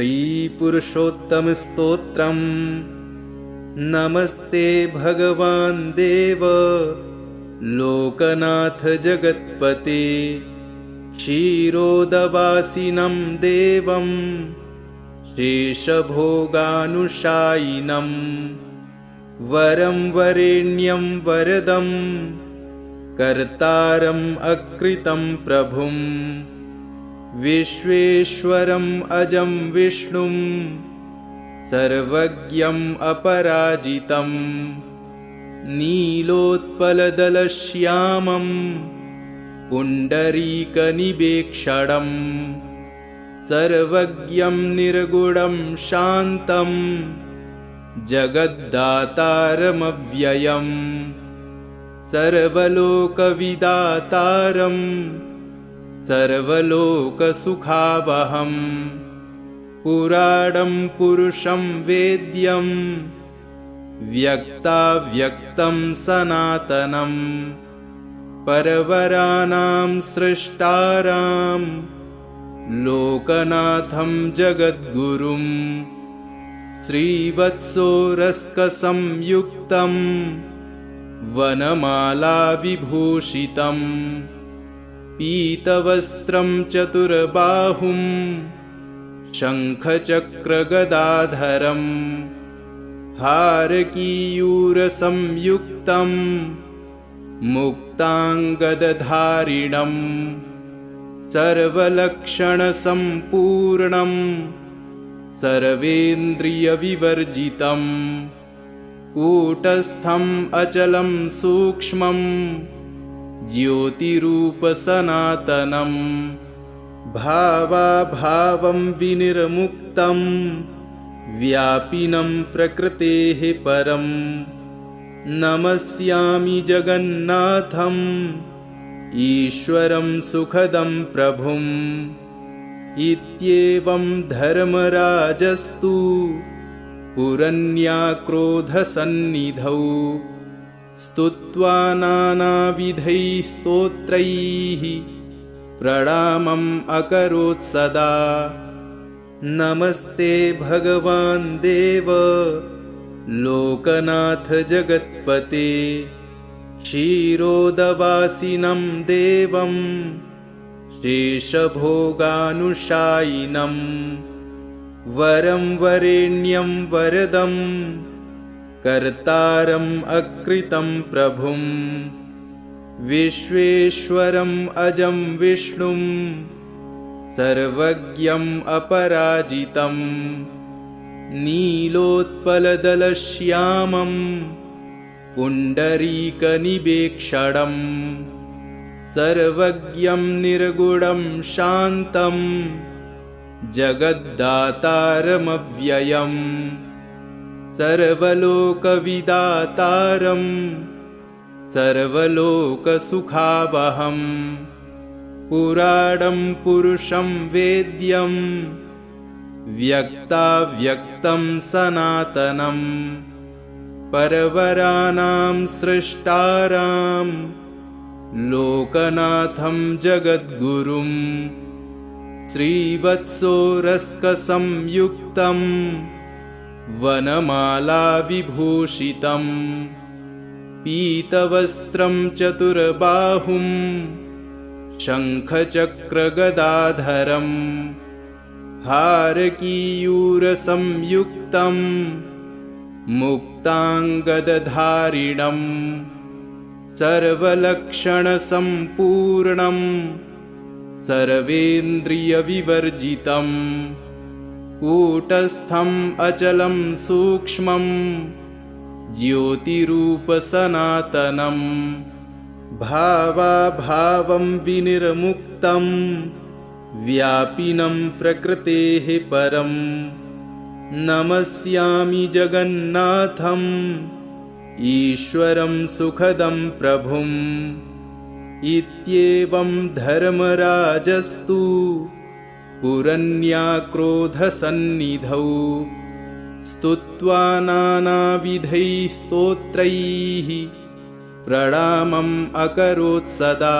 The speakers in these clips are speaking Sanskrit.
श्रीपुरुषोत्तमस्तोत्रम्। नमस्ते भगवान् देव लोकनाथ जगत्पते, क्षीरोदवासिनं देवं शेषभोगानुशायिनं, वरं वरेण्यं वरदं कर्तारम् अकृतं प्रभुं, विश्वेश्वरम् अजं विष्णुं सर्वज्ञम् अपराजितं, नीलोत्पलदलश्यामं पुण्डरीकनिवेक्षणं, सर्वज्ञं निर्गुणं शान्तं जगद्दातारमव्ययम्, सर्वलोकविदातारं सर्वलोकसुखावहं, पुराणं पुरुषं वेद्यं व्यक्ताव्यक्तं सनातनं, परवराणां सृष्टारां लोकनाथं जगद्गुरुं, श्रीवत्सोरस्कसंयुक्तं वनमालाविभूषितं, पीतवस्त्रं चतुर्बाहुं शङ्खचक्रगदाधरं, हारकीयूरसंयुक्तं मुक्ताङ्गदधारिणं, सर्वलक्षणसम्पूर्णं सर्वेन्द्रियविवर्जितं, कूटस्थम् अचलं सूक्ष्मं ज्योतिरूपसनातनं, भावाभावं विनिर्मुक्तं व्यापिनं प्रकृतेः परं, नमस्यामि जगन्नाथम् ईश्वरं सुखदं प्रभुम्। इत्येवं धर्मराजस्तु पुरन्याक्रोधसन्निधौ स्तुत्वा नानाविधैः स्तोत्रैः प्रणामम् अकरोत् सदा। नमस्ते भगवान् देव लोकनाथ जगत्पते, क्षीरोदवासिनं देवं शेषभोगानुशायिनं, वरं वरेण्यं वरदं कर्तारम् अकृतं प्रभुं, विश्वेश्वरम् अजं विष्णुं सर्वज्ञम् अपराजितं, नीलोत्पलदलश्यामं पुण्डरीकनिवेक्षणं, सर्वज्ञं निर्गुणं शान्तं जगद्दातारमव्ययम्, सर्वलोकविदातारं सर्वलोकसुखावहं, पुराणं पुरुषं वेद्यं व्यक्ताव्यक्तं सनातनं, परवराणां सृष्टारां लोकनाथं जगद्गुरुं, श्रीवत्सोरस्कसंयुक्तं वनमालाविभूषितं, पीतवस्त्रं चतुर्बाहुं शङ्खचक्रगदाधरं, हारकीयूरसंयुक्तं मुक्ताङ्गदधारिणं, सर्वलक्षणसम्पूर्णं सर्वेन्द्रियविवर्जितं, कूटस्थम् अचलं सूक्ष्मं ज्योतिरूपसनातनं, भावाभावं विनिर्मुक्तं व्यापिनं प्रकृतेः परं, नमस्यामि जगन्नाथम् ईश्वरं सुखदं प्रभुम्। इत्येवं धर्मराजस्तु पुरन्याक्रोधसन्निधौ स्तुत्वा नानाविधैः स्तोत्रैः प्रणामम् अकरोत् सदा।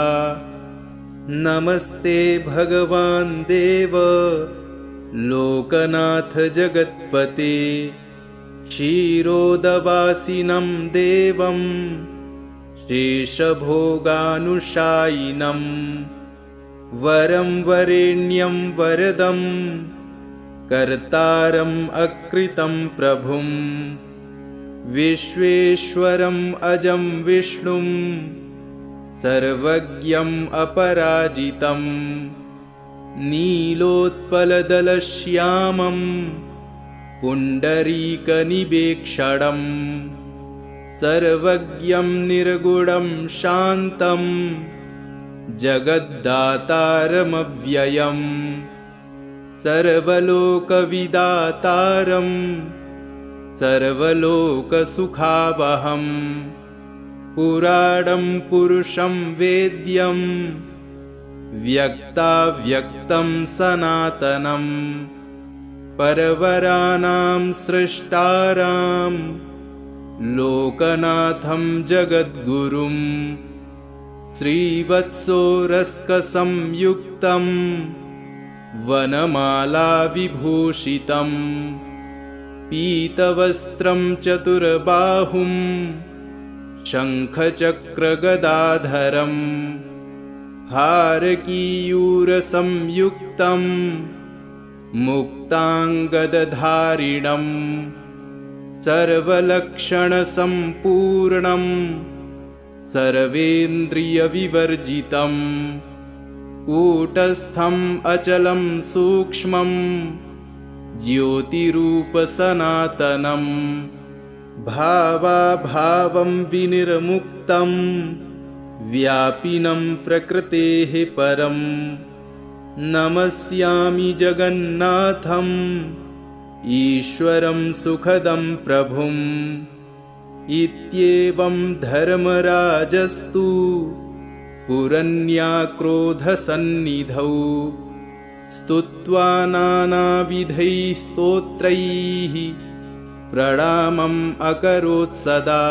नमस्ते भगवान् देव लोकनाथ जगत्पते क्षीरोदवासिनं देवं शेषभोगानुशायिनं वरं वरेण्यं वरदं कर्तारम् अकृतं प्रभुं विश्वेश्वरम् अजं विष्णुं सर्वज्ञम् अपराजितं नीलोत्पलदलश्यामं पुण्डरीकनिवेक्षणं सर्वज्ञं निर्गुणं शान्तं जगद्दातारमव्ययम् सर्वलोकविदातारं सर्वलोकसुखावहं पुराणं पुरुषं वेद्यं व्यक्ताव्यक्तं सनातनं परवराणां सृष्टारां लोकनाथं जगद्गुरुं श्रीवत्सोरस्कसंयुक्तं वनमालाविभूषितं पीतवस्त्रं चतुर्बाहुं शङ्खचक्रगदाधरं हारकीयूरसंयुक्तं मुक्ताङ्गदधारिणं सर्वलक्षणसम्पूर्णं सर्वेन्द्रियविवर्जितं कूटस्थम् अचलं सूक्ष्मं ज्योतिरूपसनातनं भावाभावं विनिर्मुक्तं व्यापिनं प्रकृतेः परं नमस्यामि जगन्नाथम् ईश्वरं सुखदं प्रभुम् इत्येवं धर्मराजस्तु पुरन्याक्रोधसन्निधौ स्तुत्वा नानाविधैः स्तोत्रैः प्रणामम् अकरोत् सदा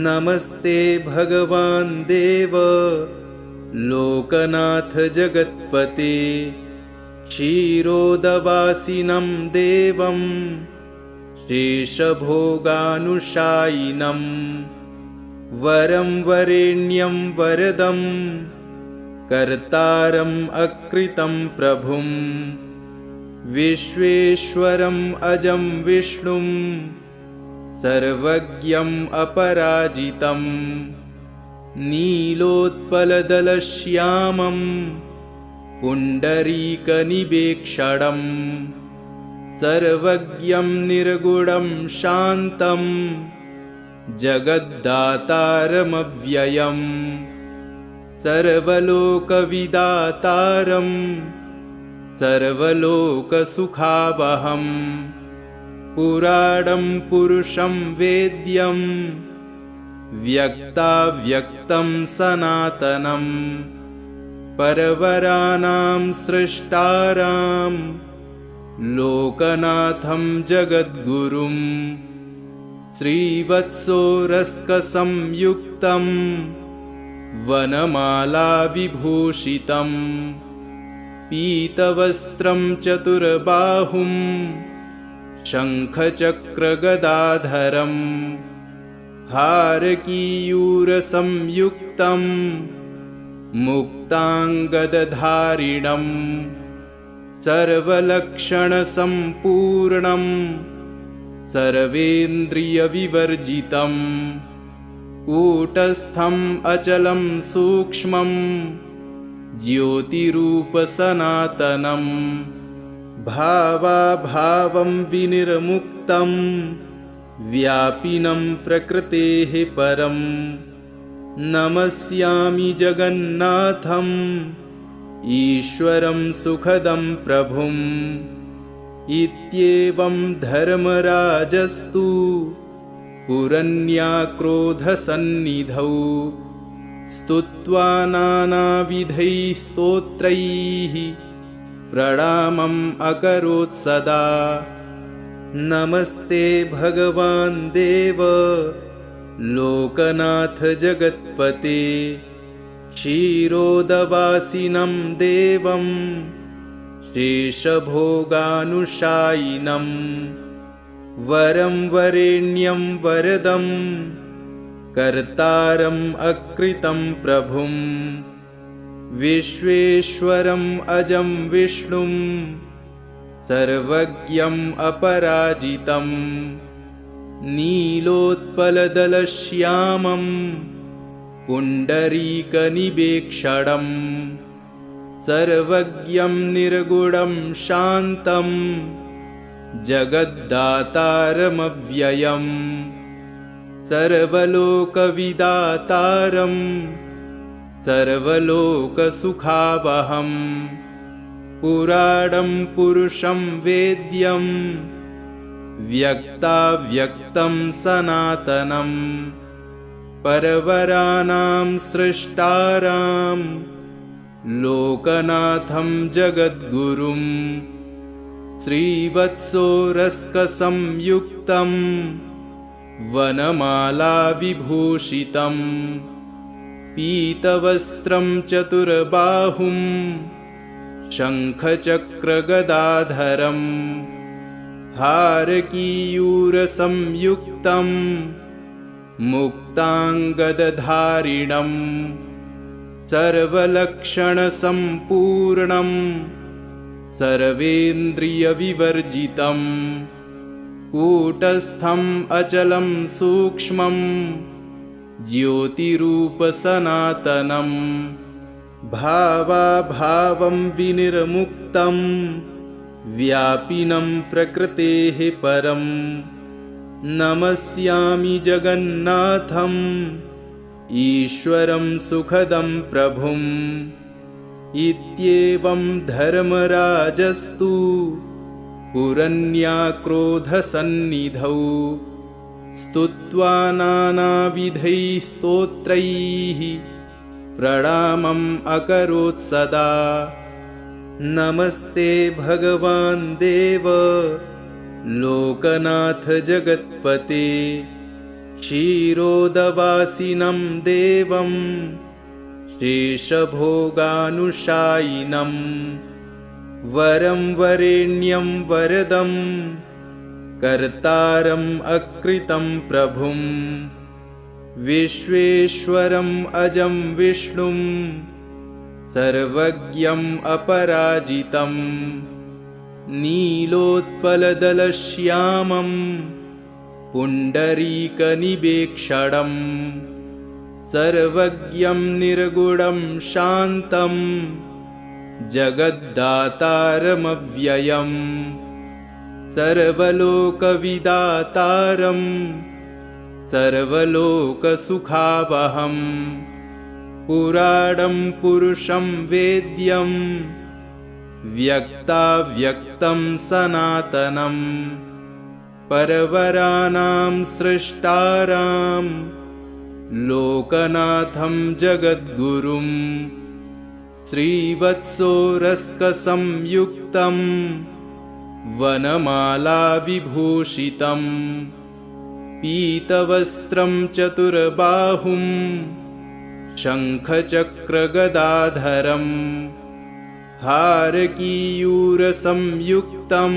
नमस्ते भगवान् देव लोकनाथ जगत्पते क्षीरोदवासिनं देवं शेषभोगानुशायिनं वरं वरेण्यं वरदं कर्तारम् अकृतं प्रभुं विश्वेश्वरम् अजं विष्णुं सर्वज्ञम् अपराजितं नीलोत्पलदलश्यामं पुण्डरीकनिवेक्षणं सर्वज्ञं निर्गुणं शान्तं जगद्दातारमव्ययम् सर्वलोकविदातारं सर्वलोकसुखावहं पुराणं पुरुषं वेद्यं व्यक्ताव्यक्तं सनातनं परवराणां सृष्टारां लोकनाथं जगद्गुरुं श्रीवत्सोरस्कसंयुक्तं वनमालाविभूषितं पीतवस्त्रं चतुर्बाहुं शङ्खचक्रगदाधरं हारकीयूरसंयुक्तं मुक्ताङ्गदधारिणं सर्वलक्षणसम्पूर्णं सर्वेन्द्रियविवर्जितं कूटस्थम् अचलं सूक्ष्मं ज्योतिरूपसनातनं भावाभावं विनिर्मुक्तं व्यापिनं प्रकृतेः परं नमस्यामि जगन्नाथम् ईश्वरं सुखदं प्रभुम् इत्येवं धर्मराजस्तु पुरन्याक्रोधसन्निधौ स्तुत्वा नानाविधैः स्तोत्रैः प्रणामम् अकरोत् सदा नमस्ते भगवान् देव लोकनाथ जगत्पते क्षीरोदवासिनं देवं शेषभोगानुशायिनं वरं वरेण्यं वरदं कर्तारम् अकृतं प्रभुं विश्वेश्वरम् अजं विष्णुं सर्वज्ञम् अपराजितं नीलोत्पलदलश्यामं पुण्डरीकनिवेक्षणं सर्वज्ञं निर्गुणं शान्तं जगद्दातारमव्ययम् सर्वलोकविदातारं सर्वलोकसुखावहम् पुराणं पुरुषं वेद्यं व्यक्ताव्यक्तं सनातनं परवराणां सृष्टारां लोकनाथं जगद्गुरुं श्रीवत्सोरस्कसंयुक्तं वनमालाविभूषितं पीतवस्त्रं चतुर्बाहुं शङ्खचक्रगदाधरं हारकीयूरसंयुक्तं मुक्ताङ्गदधारिणं सर्वलक्षणसम्पूर्णं सर्वेन्द्रियविवर्जितं कूटस्थम् अचलं सूक्ष्मं ज्योतिरूपसनातनं भावाभावं विनिर्मुक्तं व्यापिनं प्रकृतेः परं नमस्यामि जगन्नाथम् ईश्वरं सुखदं प्रभुम् इत्येवं धर्मराजस्तु पुरन्याक्रोधसन्निधौ स्तुत्वा नानाविधैः स्तोत्रैः प्रणामम् अकरोत् सदा। नमस्ते भगवान् देव लोकनाथ जगत्पते क्षीरोदवासिनं देवं शेषभोगानुशायिनं वरं वरेण्यं वरदं कर्तारम् अकृतं प्रभुं विश्वेश्वरम् अजं विष्णुं सर्वज्ञम् अपराजितं नीलोत्पलदलश्यामं पुण्डरीकनिवेक्षणं सर्वज्ञं निर्गुणं शान्तं जगद्दातारमव्ययम् सर्वलोकविदातारं सर्वलोकसुखावहम् पुराणं पुरुषं वेद्यं व्यक्ताव्यक्तं सनातनं परवराणां सृष्टारां लोकनाथं जगद्गुरुं श्रीवत्सोरस्कसंयुक्तं वनमालाविभूषितं पीतवस्त्रं चतुर्बाहुं शङ्खचक्रगदाधरं हारकीयूरसंयुक्तं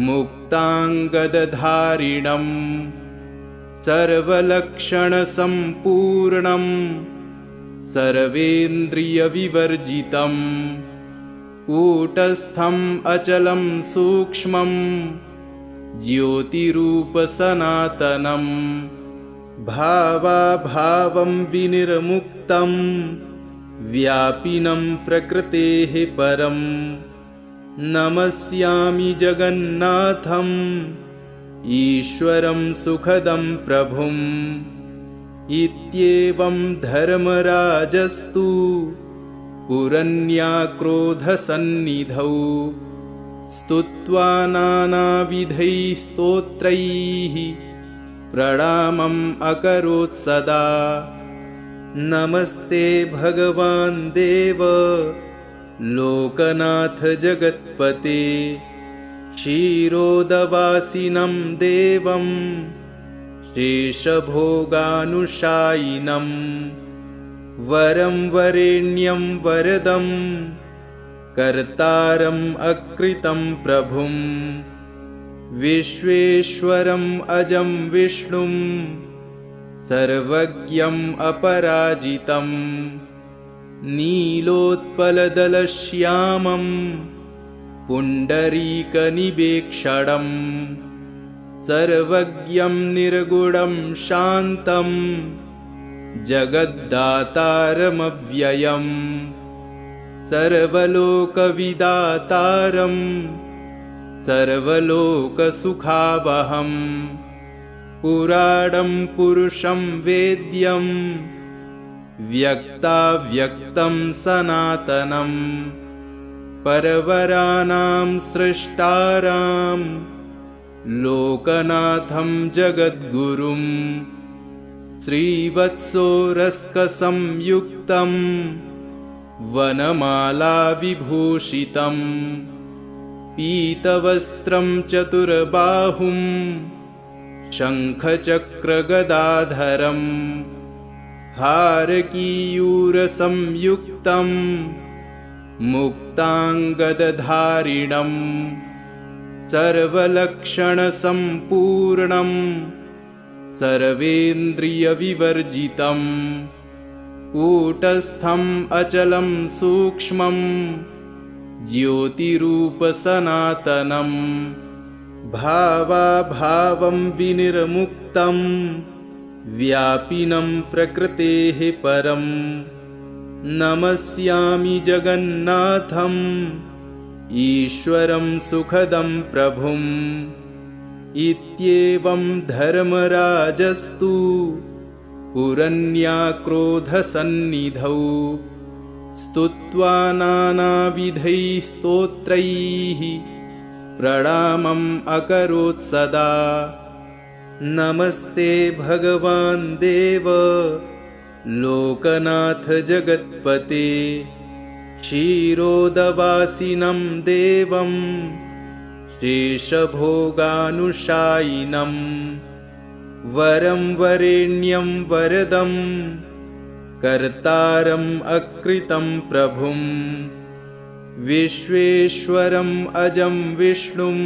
मुक्ताङ्गदधारिणं सर्वलक्षणसम्पूर्णं सर्वेन्द्रियविवर्जितं कूटस्थम् अचलं सूक्ष्मं ज्योतिरूपसनातनं भावाभावं विनिर्मुक्तं व्यापिनं प्रकृतेः परं नमस्यामि जगन्नाथम् ईश्वरं सुखदं प्रभुम् इत्येवं धर्मराजस्तु पुरन्याक्रोधसन्निधौ स्तुत्वा नानाविधैः स्तोत्रैः प्रणामम् अकरोत् सदा। नमस्ते भगवान् देव लोकनाथ जगत्पते क्षीरोदवासिनं देवं शेषभोगानुशायिनं वरं वरेण्यं वरदं कर्तारम् अकृतं प्रभुं विश्वेश्वरम् अजं विष्णुं सर्वज्ञम् अपराजितं नीलोत्पलदलश्यामं पुण्डरीकनिवेक्षणं सर्वज्ञं निर्गुणं शान्तं जगद्दातारमव्ययम् सर्वलोकविदातारं सर्वलोकसुखावहम् पुराणं पुरुषं वेद्यं व्यक्ताव्यक्तं सनातनं परवराणां सृष्टारां लोकनाथं जगद्गुरुं श्रीवत्सोरस्कसंयुक्तं वनमालाविभूषितं पीतवस्त्रं चतुर्बाहुं शङ्खचक्रगदाधरं हारकीयूरसंयुक्तं मुक्ताङ्गदधारिणं सर्वलक्षणसम्पूर्णं सर्वेन्द्रियविवर्जितं कूटस्थम् अचलं सूक्ष्मं ज्योतिरूपसनातनं भावाभावं विनिर्मुक्तं व्यापिनं प्रकृतेः परं नमस्यामि जगन्नाथम् ईश्वरं सुखदं प्रभुम् इत्येवं धर्मराजस्तु पुरन्याक्रोधसन्निधौ स्तुत्वा नानाविधैः स्तोत्रैः प्रणामम् अकरोत् सदा। नमस्ते भगवान् देव लोकनाथ जगत्पते क्षीरोदवासिनं देवं शेषभोगानुशायिनं वरं वरेण्यं वरदं कर्तारम् अकृतं प्रभुं विश्वेश्वरम् अजं विष्णुं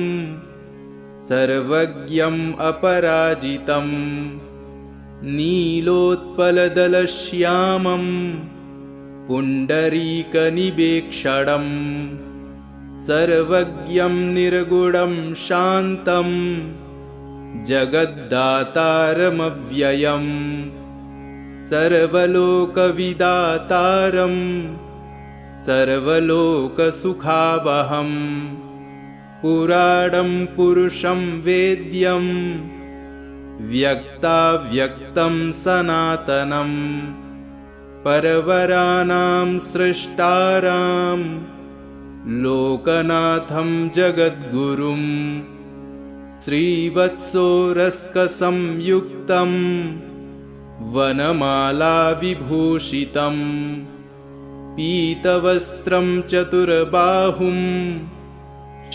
सर्वज्ञम् अपराजितं नीलोत्पलदलश्यामं पुण्डरीकनिवेक्षणं सर्वज्ञं निर्गुणं शान्तं जगद्दातारमव्ययम् सर्वलोकविदातारं सर्वलोकसुखावहम् पुराणं पुरुषं वेद्यं व्यक्ताव्यक्तं सनातनं परवराणां सृष्टारां लोकनाथं जगद्गुरुं श्रीवत्सोरस्कसंयुक्तं वनमालाविभूषितं पीतवस्त्रं चतुर्बाहुं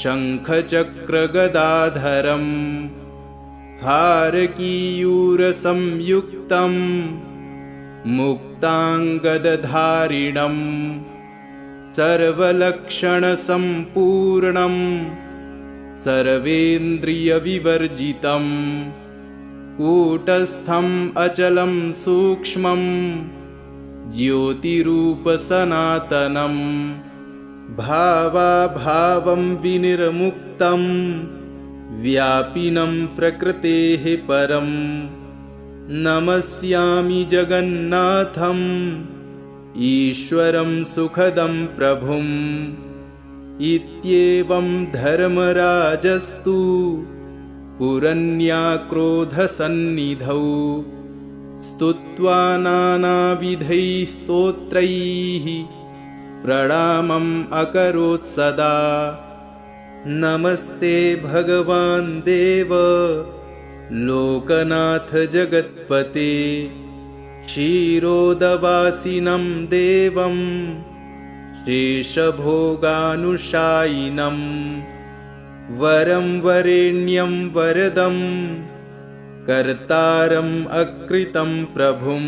शङ्खचक्रगदाधरं हारकीयूरसंयुक्तं मुक्ताङ्गदधारिणं सर्वलक्षणसम्पूर्णं सर्वेन्द्रियविवर्जितं कूटस्थम् अचलं सूक्ष्मं ज्योतिरूपसनातनं भावाभावं विनिर्मुक्तं व्यापिनं प्रकृतेः परं नमस्यामि जगन्नाथम् ईश्वरं सुखदं प्रभुम् इत्येवं धर्मराजस्तु पुरन्याक्रोधसन्निधौ स्तुत्वा नानाविधैः स्तोत्रैः प्रणामम् अकरोत् सदा। नमस्ते भगवान् देव लोकनाथ जगत्पते क्षीरोदवासिनं देवं शेषभोगानुशायिनं वरं वरेण्यं वरदं कर्तारम् अकृतं प्रभुं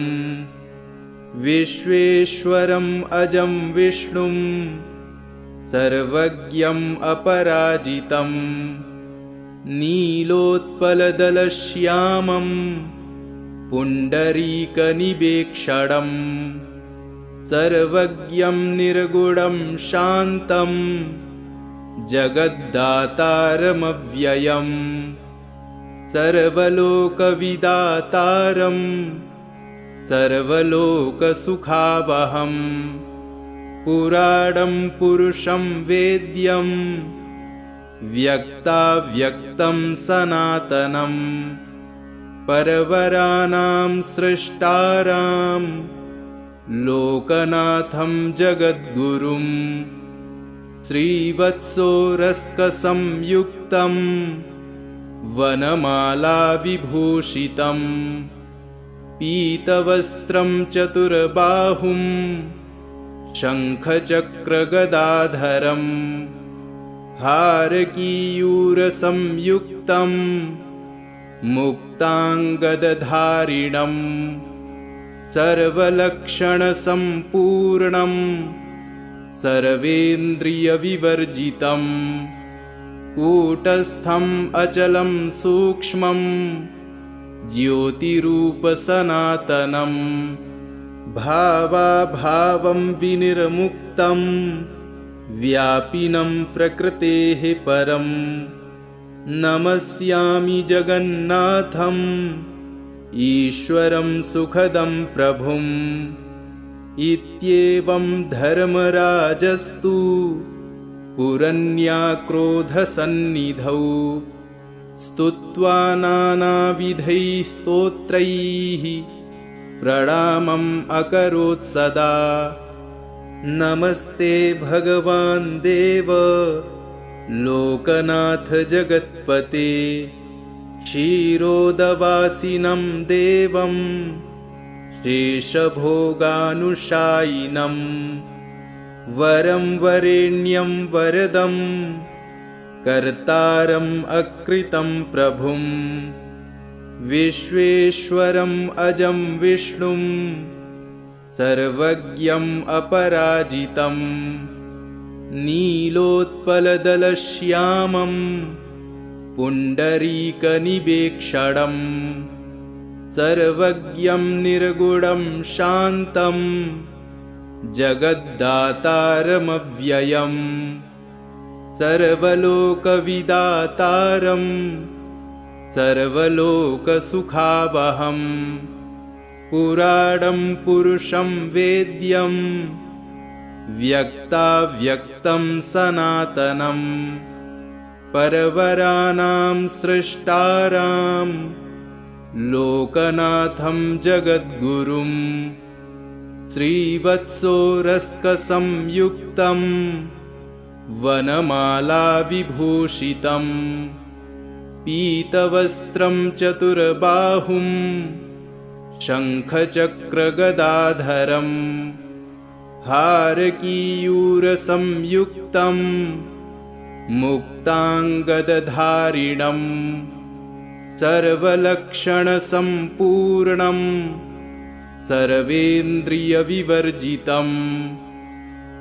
विश्वेश्वरम् अजं विष्णुं सर्वज्ञम् अपराजितम् नीलोत्पलदलश्यामम् पुण्डरीकनिवेक्षणम् सर्वज्ञं निर्गुणं शान्तम् जगद्दातारमव्ययम् सर्वलोकविदातारम् सर्वलोकसुखावहम् पुराणं पुरुषं वेद्यं व्यक्ताव्यक्तं सनातनम् परवराणां सृष्टारां लोकनाथं जगद्गुरुं श्रीवत्सोरस्कसंयुक्तं वनमालाविभूषितं पीतवस्त्रं चतुर्बाहुं शङ्खचक्रगदाधरम् हारकीयूरसंयुक्तं मुक्ताङ्गदधारिणम् सर्वलक्षणसम्पूर्णं सर्वेन्द्रियविवर्जितं कूटस्थम् अचलं सूक्ष्मं ज्योतिरूपसनातनम् भावाभावं विनिर्मुक्तं व्यापिनं प्रकृतेः परम् नमस्यामि जगन्नाथम् ईश्वरं सुखदं प्रभुम् इत्येवं धर्मराजस्तु पुरन्याक्रोधसन्निधौ स्तुत्वा नानाविधैः स्तोत्रैः प्रणामम् अकरोत् सदा नमस्ते भगवान् देव लोकनाथ जगत्पते क्षीरोदवासिनं देवं शेषभोगानुशायिनं वरं वरेण्यं वरदं कर्तारम् अकृतं प्रभुं विश्वेश्वरम् अजं विष्णुं सर्वज्ञम् अपराजितं नीलोत्पलदलश्यामम् पुण्डरीकनिवेक्षणम् सर्वज्ञं निर्गुणं शान्तं जगद्दातारमव्ययम् सर्वलोकविदातारम् सर्वलोकसुखावहम् पुराणं पुरुषं वेद्यं व्यक्ताव्यक्तं सनातनम् परवराणां सृष्टारां लोकनाथं जगद्गुरुं श्रीवत्सोरस्कसंयुक्तं वनमालाविभूषितं पीतवस्त्रं चतुर्बाहुं शङ्खचक्रगदाधरम् हारकीयूरसंयुक्तं मुक्ताङ्गदधारिणम् सर्वलक्षणसम्पूर्णं सर्वेन्द्रियविवर्जितं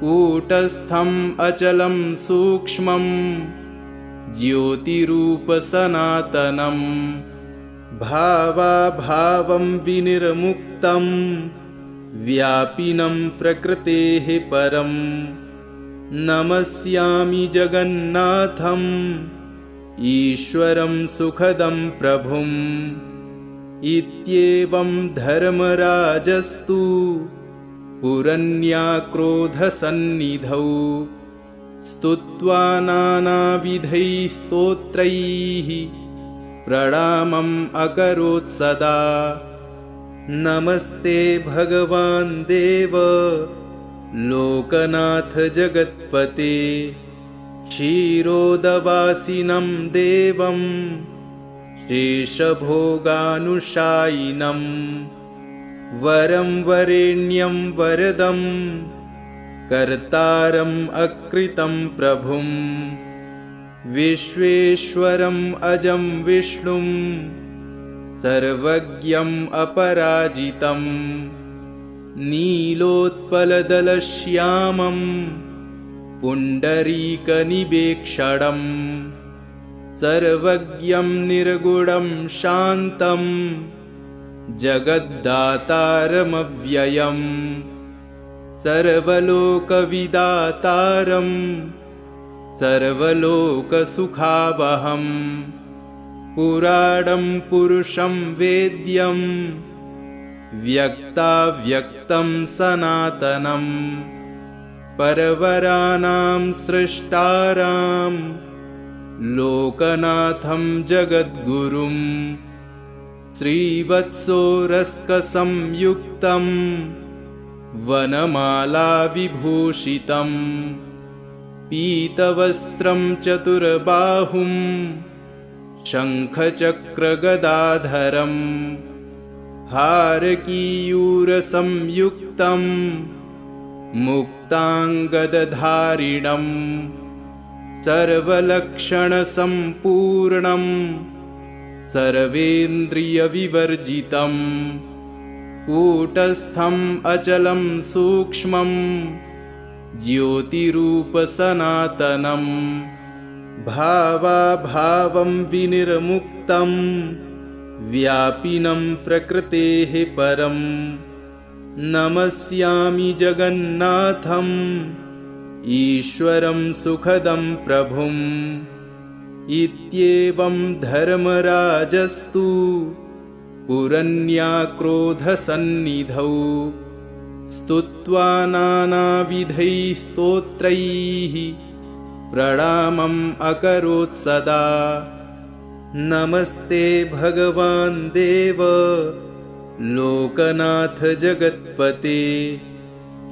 कूटस्थम् अचलं सूक्ष्मं ज्योतिरूपसनातनं भावाभावं विनिर्मुक्तं व्यापिनं प्रकृतेः परम् नमस्यामि जगन्नाथम् ईश्वरं सुखदं प्रभुम् इत्येवं धर्मराजस्तु पुरन्याक्रोधसन्निधौ स्तुत्वा नानाविधैः स्तोत्रैः प्रणामम् अकरोत् सदा नमस्ते भगवान् देव लोकनाथ जगत्पते क्षीरोदवासिनं देवं शेषभोगानुशायिनं वरं वरेण्यं वरदं कर्तारम् अकृतं प्रभुं विश्वेश्वरम् अजं विष्णुं सर्वज्ञम् अपराजितं नीलोत्पलदलश्यामं पुण्डरीकनिवेक्षणम् सर्वज्ञं निर्गुणं शान्तं जगद्दातारमव्ययम् सर्वलोकविदातारं सर्वलोकसुखावहम् पुराणं पुरुषं वेद्यं व्यक्ताव्यक्तं सनातनं परवराणां सृष्टारां लोकनाथं जगद्गुरुं श्रीवत्सोरस्कसंयुक्तं वनमालाविभूषितं पीतवस्त्रं चतुर्बाहुं शङ्खचक्रगदाधरं हारकीयूरसंयुक्तं मुक्ताङ्गदधारिणं सर्वलक्षणसम्पूर्णं सर्वेन्द्रियविवर्जितं कूटस्थम् अचलं सूक्ष्मं ज्योतिरूपसनातनं भावाभावं विनिर्मुक्तं व्यापिनं प्रकृतेः परं नमस्यामि जगन्नाथम् ईश्वरं सुखदं प्रभुम् इत्येवं धर्मराजस्तु पुरन्याक्रोधसन्निधौ स्तुत्वा नानाविधैः स्तोत्रैः प्रणामम् अकरोत् सदा नमस्ते भगवान् देव लोकनाथ जगत्पते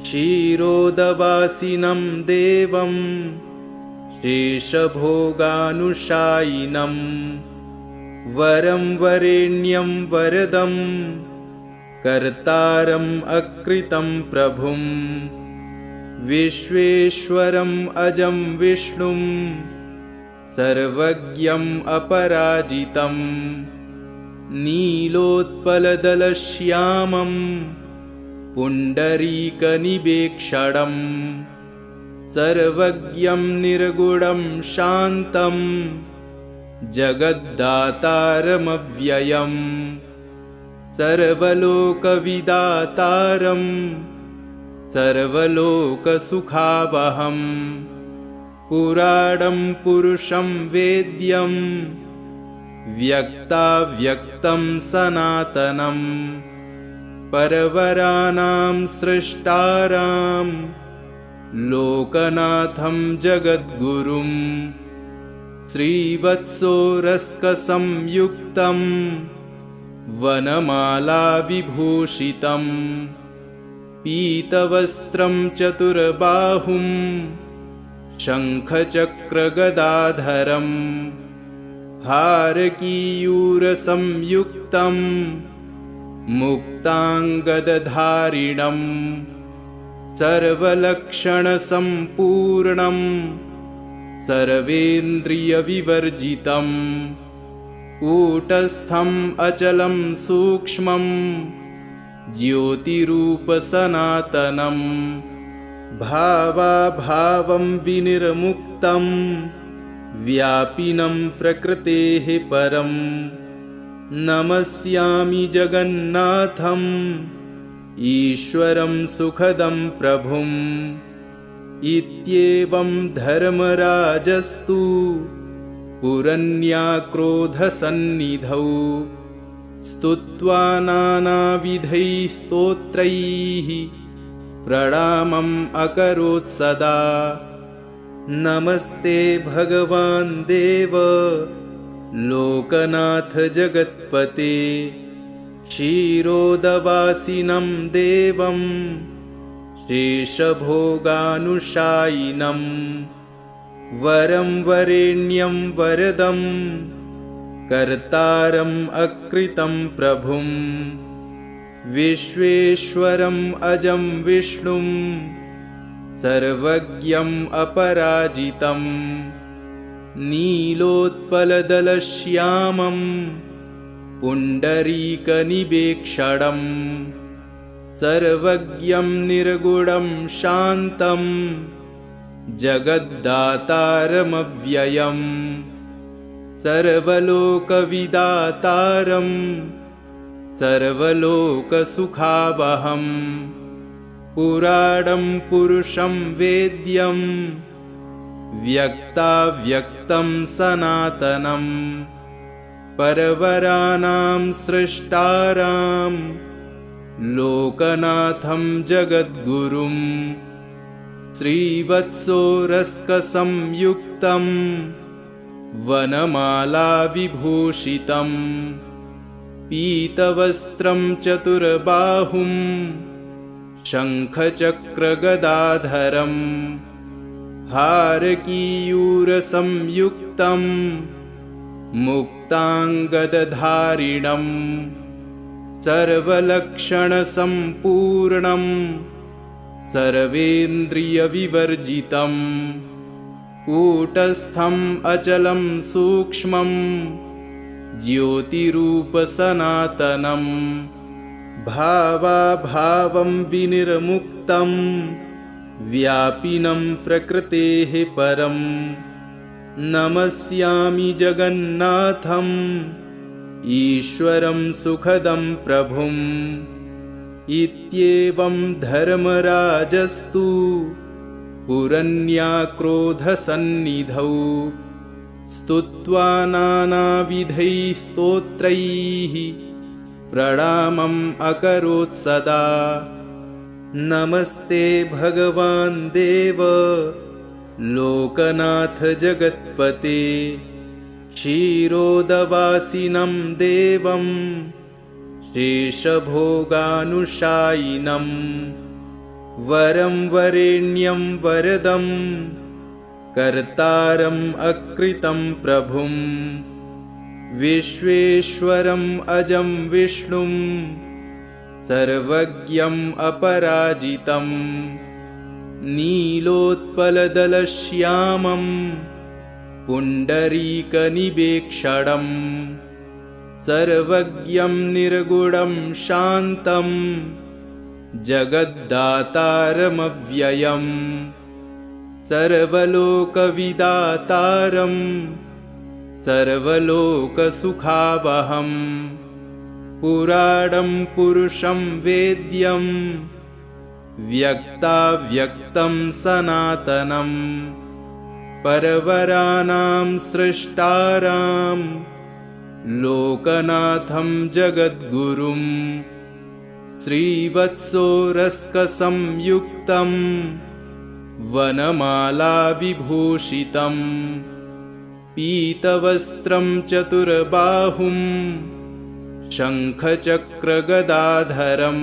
क्षीरोदवासिनं देवं शेषभोगानुशायिनं वरं वरेण्यं वरदं कर्तारम् अकृतं प्रभुं विश्वेश्वरम् अजं विष्णुं सर्वज्ञम् अपराजितं नीलोत्पलदलश्यामं पुण्डरीकनिवेक्षणं सर्वज्ञं निर्गुणं शान्तं जगद्दातारमव्ययम् सर्वलोकविदातारं सर्वलोकसुखावहम् पुराणं पुरुषं वेद्यं व्यक्ताव्यक्तं सनातनं परवराणां सृष्टारां लोकनाथं जगद्गुरुं श्रीवत्सोरस्कसंयुक्तं वनमालाविभूषितं पीतवस्त्रं चतुर्बाहुं शङ्खचक्रगदाधरं हारकीयूरसंयुक्तं मुक्ताङ्गदधारिणं सर्वलक्षणसम्पूर्णं सर्वेन्द्रियविवर्जितं कूटस्थम् अचलं सूक्ष्मं ज्योतिरूपसनातनं भावाभावं विनिर्मुक्तं व्यापिनं प्रकृतेः परं नमस्यामि जगन्नाथम् ईश्वरं सुखदं प्रभुम् इत्येवं धर्मराजस्तु पुरन्याक्रोधसन्निधौ स्तुत्वा नानाविधैः स्तोत्रैः प्रणामम् अकरोत् सदा नमस्ते भगवान् देव लोकनाथ जगत्पते क्षीरोदवासिनं देवं शेषभोगानुशायिनं वरं वरेण्यं वरदं कर्तारम् अकृतं प्रभुं विश्वेश्वरम् अजं विष्णुं सर्वज्ञम् अपराजितं नीलोत्पलदलश्यामं पुण्डरीकनिवेक्षणं सर्वज्ञं निर्गुणं शान्तं जगद्दातारमव्ययम् सर्वलोकविदातारम् सर्वलोकसुखावहम् पुराणं पुरुषं वेद्यं व्यक्ताव्यक्तं सनातनं परवराणां सृष्टारां लोकनाथं जगद्गुरुं श्रीवत्सोरस्कसंयुक्तं वनमालाविभूषितं पीतवस्त्रं चतुर्बाहुं शङ्खचक्रगदाधरं हारकीयूरसंयुक्तं मुक्ताङ्गदधारिणं सर्वलक्षणसम्पूर्णं सर्वेन्द्रियविवर्जितं कूटस्थम् अचलं सूक्ष्मं ज्योतिरूपसनातनं भावाभावं विनिर्मुक्तं व्यापिनं प्रकृतेः परं नमस्यामि जगन्नाथम् ईश्वरं सुखदं प्रभुम् इत्येवं धर्मराजस्तु पुरन्याक्रोधसन्निधौ स्तुत्वा नानाविधैः स्तोत्रैः प्रणामम् अकरोत् सदा। नमस्ते भगवान् देव लोकनाथ जगत्पते क्षीरोदवासिनं देवं शेषभोगानुशायिनं वरं वरेण्यं वरदं कर्तारम् अकृतं प्रभुं विश्वेश्वरम् अजं विष्णुं सर्वज्ञम् अपराजितं नीलोत्पलदलश्यामं पुण्डरीकनिवेक्षणं सर्वज्ञं निर्गुणं शान्तं जगद्दातारमव्ययम् सर्वलोकविदातारं सर्वलोकसुखावहम् पुराणं पुरुषं वेद्यं व्यक्ताव्यक्तं सनातनं परवराणां सृष्टारां लोकनाथं जगद्गुरुं श्रीवत्सोरस्कसंयुक्तं वनमालाविभूषितं पीतवस्त्रं चतुर्बाहुं शङ्खचक्रगदाधरं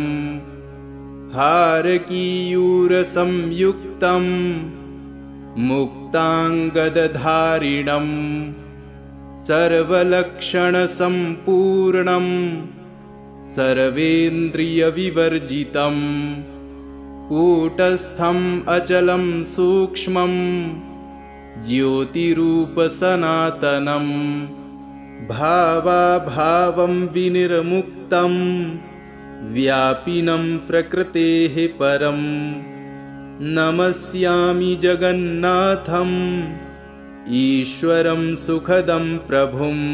हारकीयूरसंयुक्तं मुक्ताङ्गदधारिणं सर्वलक्षणसम्पूर्णं सर्वेन्द्रियविवर्जितं कूटस्थम् अचलं सूक्ष्मं ज्योतिरूपसनातनं भावाभावं विनिर्मुक्तं व्यापिनं प्रकृतेः परं नमस्यामि जगन्नाथम् ईश्वरं सुखदं प्रभुम्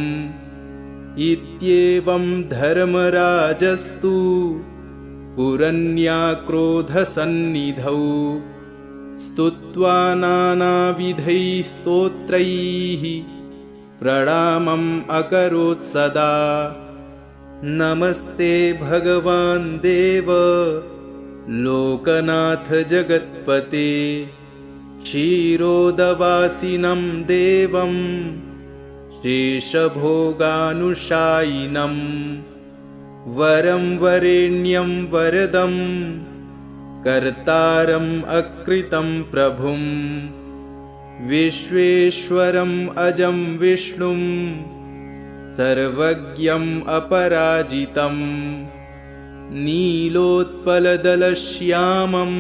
इत्येवं धर्मराजस्तु पुरन्याक्रोधसन्निधौ स्तुत्वा नानाविधैः स्तोत्रैः प्रणामम् अकरोत् सदा। नमस्ते भगवान् देव लोकनाथ जगत्पते क्षीरोदवासिनं देवं शेषभोगानुशायिनं वरं वरेण्यं वरदं कर्तारम् अकृतं प्रभुं विश्वेश्वरम् अजं विष्णुं सर्वज्ञम् अपराजितं नीलोत्पलदलश्यामं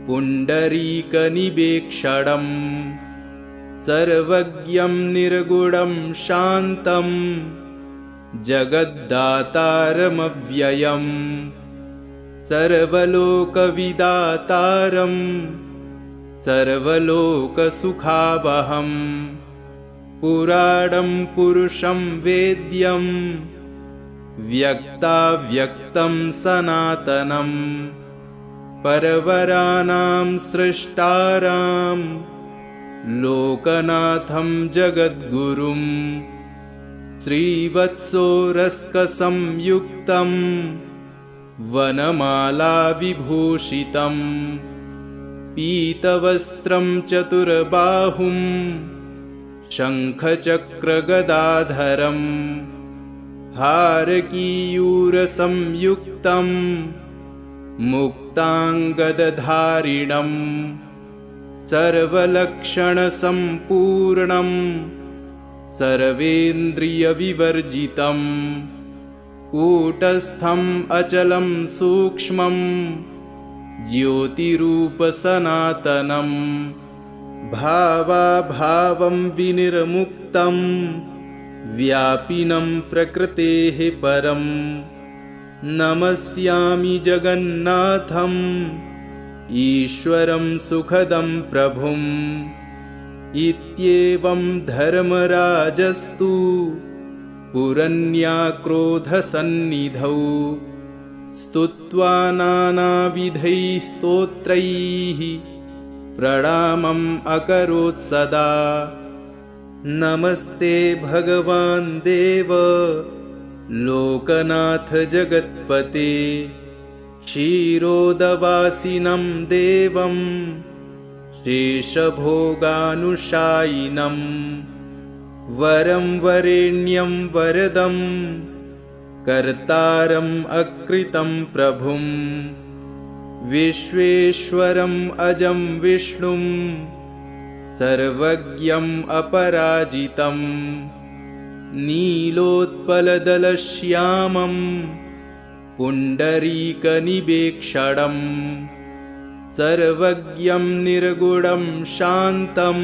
पुण्डरीकनिवेक्षणं सर्वज्ञं निर्गुणं शान्तं जगद्दातारमव्ययम् सर्वलोकविदातारं सर्वलोकसुखावहम् पुराणं पुरुषं वेद्यं व्यक्ताव्यक्तं सनातनं परवराणां सृष्टारां लोकनाथं जगद्गुरुं श्रीवत्सोरस्कसंयुक्तं वनमालाविभूषितं पीतवस्त्रं चतुर्बाहुं शङ्खचक्रगदाधरं हारकीयूरसंयुक्तं मुक्ताङ्गदधारिणं सर्वलक्षणसम्पूर्णं सर्वेन्द्रियविवर्जितं कूटस्थम् अचलं सूक्ष्मं ज्योतिरूपसनातनं भावाभावं विनिर्मुक्तं व्यापिनं प्रकृतेः परं नमस्यामि जगन्नाथम् ईश्वरं सुखदं प्रभुम् इत्येवं धर्मराजस्तु पुरन्याक्रोधसन्निधौ स्तुत्वा नानाविधैः स्तोत्रैः प्रणामम् अकरोत् सदा। नमस्ते भगवान् देव लोकनाथ जगत्पते क्षीरोदवासिनं देवं शेषभोगानुशायिनं वरं वरेण्यं वरदं कर्तारम् अकृतं प्रभुं विश्वेश्वरम् अजं विष्णुं सर्वज्ञम् अपराजितं नीलोत्पलदलश्यामं पुण्डरीकनिवेक्षणं सर्वज्ञं निर्गुणं शान्तं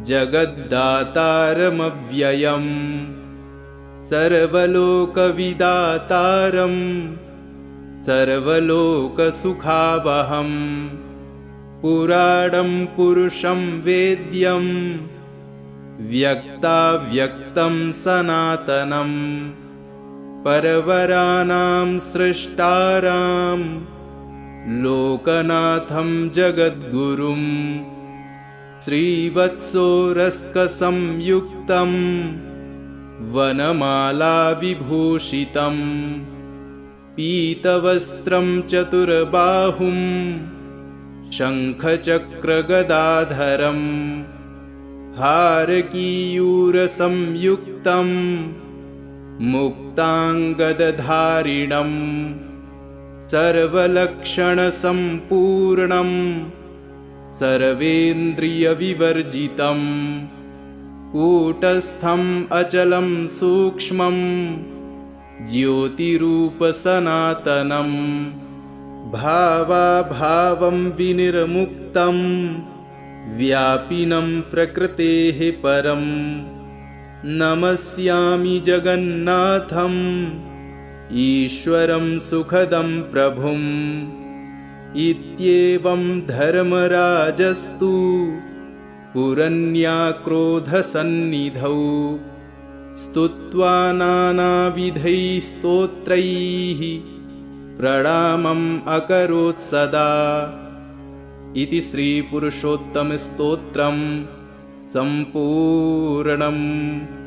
जगद्दातारमव्ययम् सर्वलोकविदातारं सर्वलोकसुखावहम् पुराणं पुरुषं वेद्यं व्यक्ताव्यक्तं सनातनं परवराणां सृष्टारां लोकनाथं जगद्गुरुं श्रीवत्सोरस्कसंयुक्तं वनमालाविभूषितं पीतवस्त्रं चतुर्बाहुं शङ्खचक्रगदाधरं हारकीयूरसंयुक्तं मुक्ताङ्गदधारिणं सर्वलक्षणसम्पूर्णं सर्वेन्द्रियविवर्जितं कूटस्थम् अचलं सूक्ष्मं ज्योतिरूपसनातनं भावाभावं विनिर्मुक्तं व्यापिनं प्रकृतेः परं नमस्यामि जगन्नाथम् ईश्वरं सुखदं प्रभुम् इत्येवं धर्मराजस्तु पुरन्याक्रोधसन्निधौ स्तुत्वा नानाविधैः स्तोत्रैः प्रणामम् अकरोत् सदा। इति श्रीपुरुषोत्तमस्तोत्रम् सम्पूर्णम्।